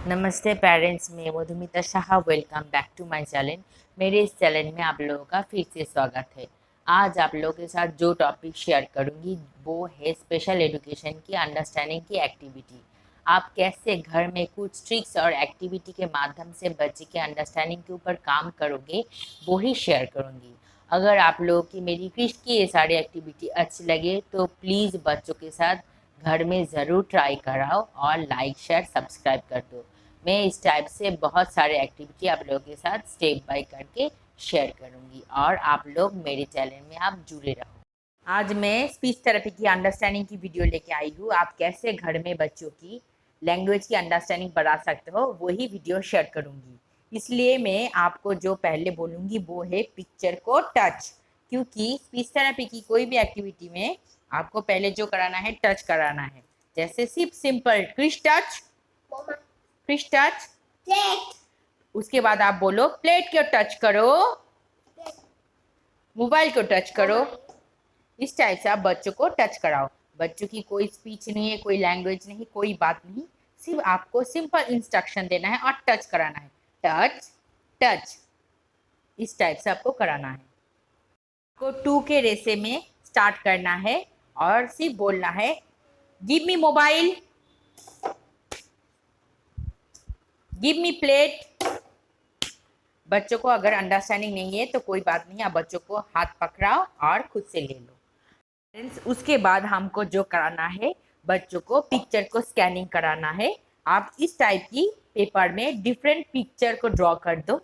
नमस्ते पेरेंट्स, मैं Madhumita Shah. Welcome back to my channel. मेरे इस चैनल में आप लोगों का फिर से स्वागत है। आज आप लोगों के साथ जो टॉपिक शेयर करूंगी वो है स्पेशल एजुकेशन की अंडरस्टैंडिंग की एक्टिविटी। आप कैसे घर में कुछ ट्रिक्स और एक्टिविटी के माध्यम से बच्चे के अंडरस्टैंडिंग के ऊपर काम करोगे, वो ही शेयर करूंगी। अगर आप लोगों की मेरी क्रिश की ये सारी एक्टिविटी अच्छी लगे तो प्लीज़ बच्चों के साथ घर में ज़रूर ट्राई कराओ और लाइक शेयर सब्सक्राइब कर दो। मैं इस टाइप से बहुत सारे एक्टिविटी आप लोगों के साथ स्टेप बाय करके शेयर करूंगी और आप लोग मेरे चैनल में आप जुड़े रहो। आज मैं स्पीच थेरेपी की अंडरस्टैंडिंग की वीडियो लेके आई हूँ। आप कैसे घर में बच्चों की लैंग्वेज की अंडरस्टैंडिंग बढ़ा सकते हो, वही वीडियो शेयर करूंगी। इसलिए मैं आपको जो पहले बोलूँगी वो है पिक्चर को टच, क्योंकि स्पीच थेरेपी की कोई भी एक्टिविटी में आपको पहले जो कराना है टच कराना है। जैसे सिर्फ simple Krish touch, fish touch plate. उसके बाद आप बोलो प्लेट को टच करो, मोबाइल को टच करो। इस टाइप से आप बच्चों को टच कराओ। बच्चों की कोई स्पीच नहीं है, कोई लैंग्वेज नहीं, कोई बात नहीं, सिर्फ आपको सिंपल इंस्ट्रक्शन देना है और टच कराना है। टच टच, इस टाइप से आपको कराना है। आपको 2 के रेसे में स्टार्ट करना है और सिर्फ बोलना है give me mobile, give me plate. बच्चों को अगर अंडरस्टैंडिंग नहीं है तो कोई बात नहीं, आप बच्चों को हाथ पकड़ाओ और खुद से ले लो। उसके बाद हमको जो कराना है, बच्चों को पिक्चर को स्कैनिंग कराना है। आप इस टाइप की पेपर में डिफरेंट पिक्चर को ड्रॉ कर दो।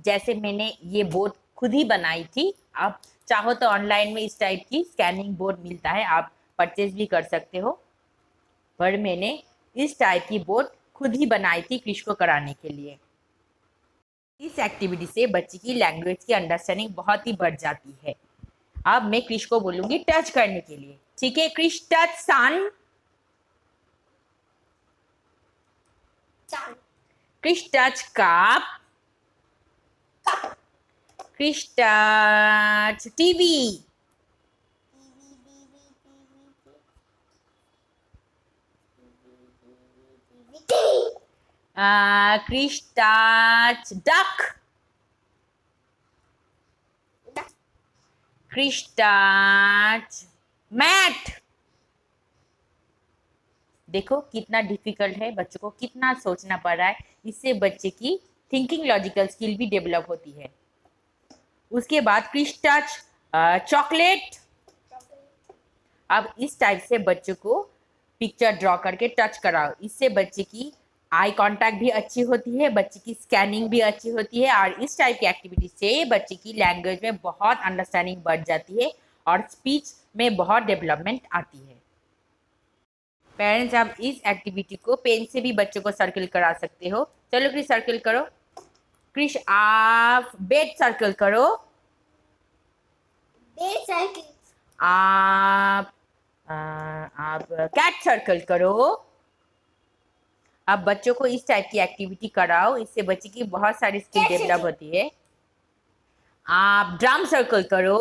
जैसे मैंने ये बोर्ड खुद ही बनाई थी। आप चाहो तो ऑनलाइन में इस टाइप की स्कैनिंग बोर्ड मिलता है, आप परचेज भी कर सकते हो। पर मैंने इस टाइप की बोर्ड खुद ही बनाई थी क्रिश को कराने के लिए। इस एक्टिविटी से बच्चे की लैंग्वेज की अंडरस्टैंडिंग बहुत ही बढ़ जाती है। अब मैं क्रिश को बोलूंगी टच करने के लिए। ठीक है Chris, touch sun. Chris touch cup. Chris touch TV. Chris touch duck. Chris touch mat. देखो कितना डिफिकल्ट है, बच्चों को कितना सोचना पड़ रहा है। इससे बच्चे की थिंकिंग लॉजिकल स्किल भी डेवलप होती है। उसके बाद क्रिश टच चॉकलेट। अब इस टाइप से बच्चों को पिक्चर ड्रॉ करके टच कराओ। इससे बच्चे की आई कांटेक्ट भी अच्छी होती है, बच्चे की स्कैनिंग भी अच्छी होती है और इस टाइप की एक्टिविटी से बच्चे की लैंग्वेज में बहुत अंडरस्टैंडिंग बढ़ जाती है और स्पीच में बहुत डेवलपमेंट आती है। पेरेंट्स, आप इस एक्टिविटी को पेन से भी बच्चों को सर्कल करा सकते हो। चलो क्रिश सर्कल करो। क्रिश आप बेड सर्कल करो। Bed circle. आप कैट सर्कल करो। आप बच्चों को इस टाइप की एक्टिविटी कराओ, इससे बच्चे की बहुत सारी स्किल डेवलप होती है। आप ड्रम सर्कल करो।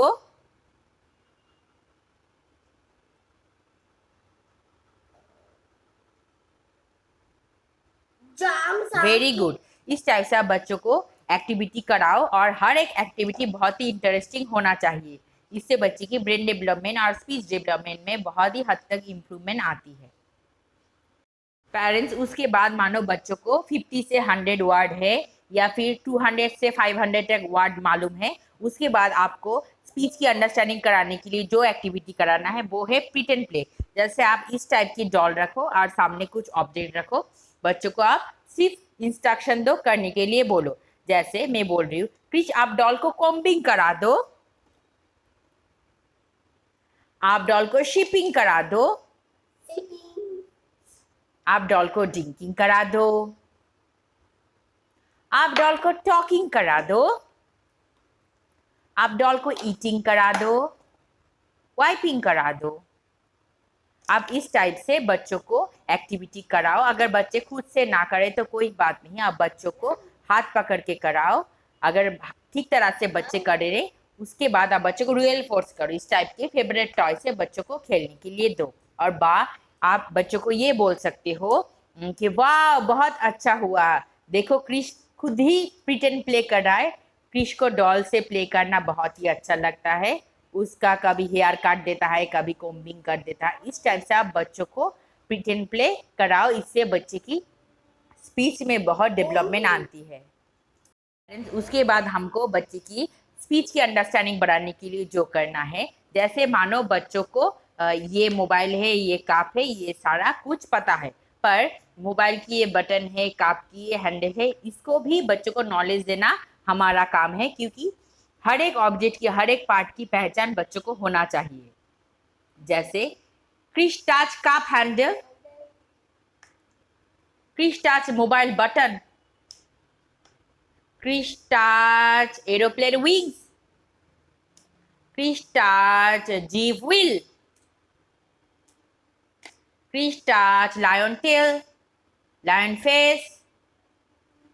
Very good. इस टाइप से आप बच्चों को एक्टिविटी कराओ और हर एक एक्टिविटी बहुत ही इंटरेस्टिंग होना चाहिए। इससे बच्चे की ब्रेन डेवलपमेंट और स्पीच डेवलपमेंट में बहुत ही हद तक इम्प्रूवमेंट आती है। पेरेंट्स, उसके बाद मानो बच्चों को 50 से 100 वर्ड है या फिर 200 से 500 तक वर्ड मालूम है, उसके बाद आपको स्पीच की अंडरस्टैंडिंग कराने के लिए जो एक्टिविटी कराना है वो है प्रिटेंड प्ले। जैसे आप इस टाइप की डॉल रखो और सामने कुछ ऑब्जेक्ट रखो। बच्चों को आप सिर्फ इंस्ट्रक्शन दो, करने के लिए बोलो। जैसे मैं बोल रही हूँ क्रिश आप डॉल को कॉम्बिंग करा दो, आप डॉल को शिपिंग करा दो, आप डॉल को ड्रिंकिंग करा दो, आप डॉल को टॉकिंग करा दो, आप डॉल को ईटिंग करा दो, वाइपिंग करा दो। आप इस टाइप से बच्चों को एक्टिविटी कराओ। अगर बच्चे खुद से ना करे तो कोई बात नहीं, आप बच्चों को हाथ पकड़ के कराओ। अगर ठीक तरह से बच्चे करे रहे, उसके बाद आप बच्चों को रियल फोर्स करो। इस टाइप के फेवरेट टॉय से बच्चों को खेलने के लिए दो। और आप बच्चों को ये बोल सकते हो कि वाह बहुत अच्छा हुआ। देखो क्रिश खुद ही प्रिटेंड प्ले कर रहा है। क्रिश को डॉल से प्ले करना बहुत ही अच्छा लगता है। उसका कभी हेयर काट देता है, कभी कोम्बिंग कर देता है। इस टाइप से आप बच्चों को प्रिटेंड प्ले कराओ, इससे बच्चे की स्पीच में बहुत डेवलपमेंट आती है। उसके बाद हमको बच्चे की स्पीच की अंडरस्टैंडिंग बढ़ाने के लिए जो करना है, जैसे मानो बच्चों को ये मोबाइल है, ये काप है, ये सारा कुछ पता है, पर मोबाइल की ये बटन है, काप की ये हैंडल है, इसको भी बच्चों को नॉलेज देना हमारा काम है, क्योंकि हर एक ऑब्जेक्ट की, हर एक पार्ट की पहचान बच्चों को होना चाहिए। जैसे Chris touch cup handle, Chris touch mobile button, Chris touch aeroplane wings, Chris touch jeep wheel, Chris touch lion tail, lion face,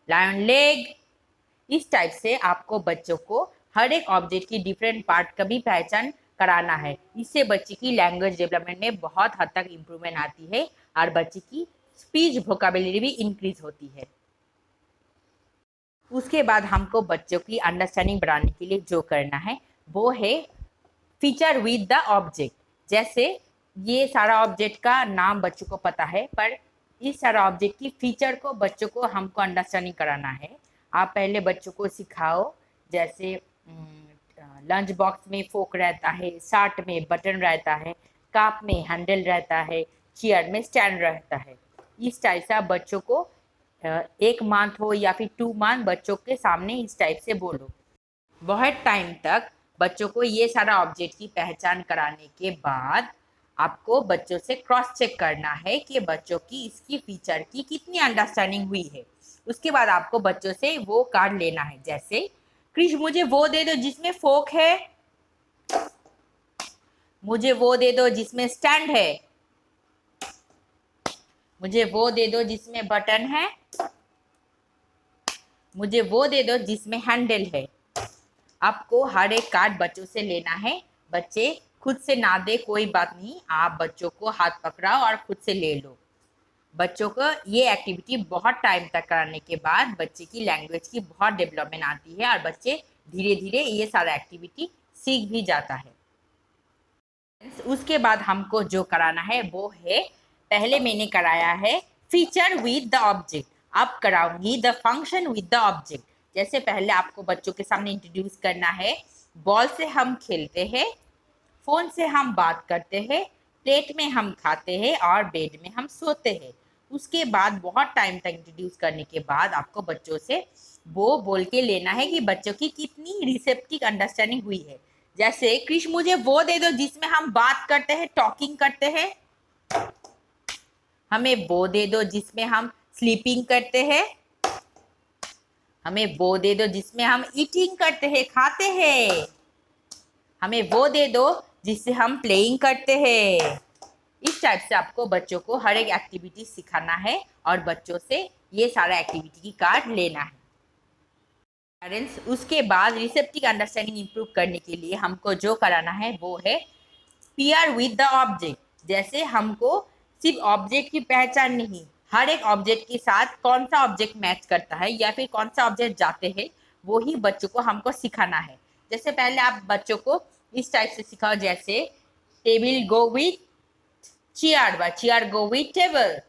lion leg। इस टाइप से आपको बच्चों को हर एक ऑब्जेक्ट की डिफरेंट पार्ट का भी पहचान कराना है। इससे बच्चे की लैंग्वेज डेवलपमेंट में बहुत हद तक इम्प्रूवमेंट आती है और बच्चे की स्पीच वोकेबुलरी भी इंक्रीज होती है। उसके बाद हमको बच्चों की अंडरस्टैंडिंग बढ़ाने के लिए जो करना है वो है फीचर विद द ऑब्जेक्ट। जैसे ये सारा ऑब्जेक्ट का नाम बच्चों को पता है, पर इस सारा ऑब्जेक्ट की फीचर को बच्चों को हमको अंडरस्टैंडिंग कराना है। आप पहले बच्चों को सिखाओ, जैसे लंच बॉक्स में फोक रहता है, शार्ट में बटन रहता है, काप में हैंडल रहता है, चेयर में स्टैंड रहता है। इस टाइप से आप बच्चों को 1 मंथ हो या फिर 2 मंथ बच्चों के सामने इस टाइप से बोलो। बहुत टाइम तक बच्चों को ये सारा ऑब्जेक्ट की पहचान कराने के बाद आपको बच्चों से क्रॉस चेक करना है कि बच्चों की इसकी फीचर की कितनी अंडरस्टैंडिंग हुई है। उसके बाद आपको बच्चों से वो कार्ड लेना है। जैसे क्रिश मुझे वो दे दो जिसमें फोक है, मुझे वो दे दो जिसमें स्टैंड है, मुझे वो दे दो जिसमें बटन है, मुझे वो दे दो जिसमें हैंडल है। आपको हर एक कार्ड बच्चों से लेना है। बच्चे खुद से ना दे कोई बात नहीं, आप बच्चों को हाथ पकड़ाओ और खुद से ले लो। बच्चों को ये एक्टिविटी बहुत टाइम तक कराने के बाद बच्चे की लैंग्वेज की बहुत डेवलपमेंट आती है और बच्चे धीरे धीरे ये सारा एक्टिविटी सीख भी जाता है। उसके बाद हमको जो कराना है वो है, पहले मैंने कराया है फीचर विद द ऑब्जेक्ट, अब कराऊंगी the function with the object. जैसे पहले आपको बच्चों के सामने इंट्रोड्यूस करना है, बॉल से हम खेलते हैं, फोन से हम बात करते हैं, प्लेट में हम खाते हैं और बेड में हम सोते हैं। उसके बाद बहुत टाइम तक इंट्रोड्यूस करने के बाद आपको बच्चों से वो बोल के लेना है कि बच्चों की कितनी रिसेप्टिव अंडरस्टैंडिंग हुई है। जैसे क्रिश मुझे वो दे दो जिसमें हम बात करते हैं, टॉकिंग करते हैं, हमें वो दे दो जिसमें हम स्लीपिंग करते हैं, हमें वो दे दो जिसमें हम ईटिंग करते हैं, खाते हैं, हमें वो दे दो जिससे हम प्लेइंग करते हैं। इस टाइप से आपको बच्चों को हर एक एक्टिविटी सिखाना है और बच्चों से ये सारा एक्टिविटी की कार्ड लेना है। पेरेंट्स उसके बाद रिसेप्टिव अंडरस्टैंडिंग इंप्रूव करने के लिए हमको जो कराना है वो है पेयर विद द ऑब्जेक्ट। जैसे हमको सिर्फ ऑब्जेक्ट की पहचान नहीं, हर एक ऑब्जेक्ट के साथ कौन सा ऑब्जेक्ट मैच करता है या फिर कौन सा ऑब्जेक्ट जाते हैं, वो ही बच्चों को हमको सिखाना है। जैसे पहले आप बच्चों को इस टाइप से सिखाओ, जैसे table go with chair, chair go with table,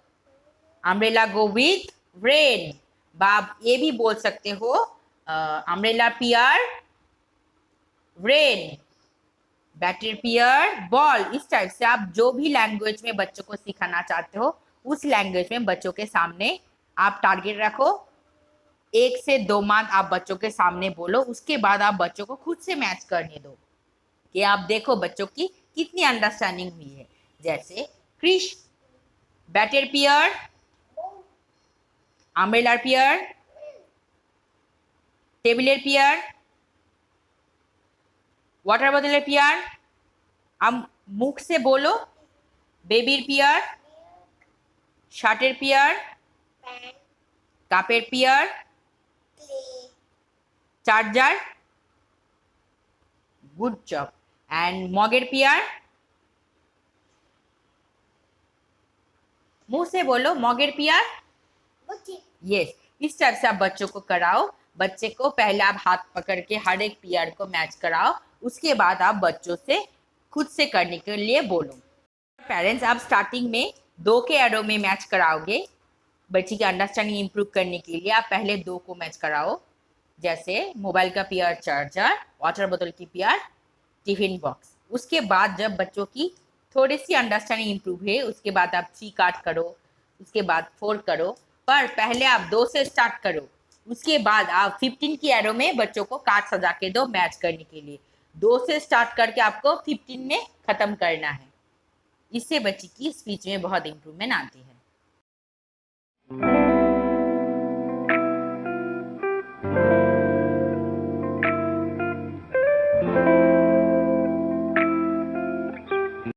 umbrella go with rain. आप ये भी बोल सकते हो अम्ब्रेला पियर रेन, बैटर पियर बॉल। इस टाइप से आप जो भी लैंग्वेज में बच्चों को सिखाना चाहते हो उस लैंग्वेज में बच्चों के सामने आप टारगेट रखो। 1 से 2 मंथ आप बच्चों के सामने बोलो, उसके बाद आप बच्चों को खुद से मैच करने दो कि आप देखो बच्चों की कितनी अंडरस्टैंडिंग हुई है। जैसे क्रिश बैटर पियर, अम्ब्रेला पियर, टेबलेर पियर, वाटर बोतलेर पियर। आप मुख से बोलो बेबिर पियर, শার্টের পিয়ার, কাপের pair, charger, good job, and মগের পিয়ার। मुंह से बोलो मॉगेर पियार। यस, इस टाइप से आप बच्चों को कराओ। बच्चे को पहले आप हाथ पकड़ के हर एक पियर को मैच कराओ, उसके बाद आप बच्चों से खुद से करने के लिए बोलो। पेरेंट्स, आप स्टार्टिंग में 2 के एरो में मैच कराओगे। बच्ची की अंडरस्टैंडिंग इंप्रूव करने के लिए आप पहले 2 को मैच कराओ, जैसे मोबाइल का पियर चार्जर, वाटर बोतल की पियर, टिफिन बॉक्स। उसके बाद जब बच्चों की थोड़ी सी अंडरस्टैंडिंग इंप्रूव है, उसके बाद आप 3 कार्ड करो, उसके बाद 4 करो, पर पहले आप 2 से स्टार्ट करो। उसके बाद आप 15 की एरो में बच्चों को कार्ड सजा के दो मैच करने के लिए। 2 से स्टार्ट करके आपको 15 में खत्म करना है। इससे बच्ची की स्पीच में बहुत इंप्रूवमेंट आती है।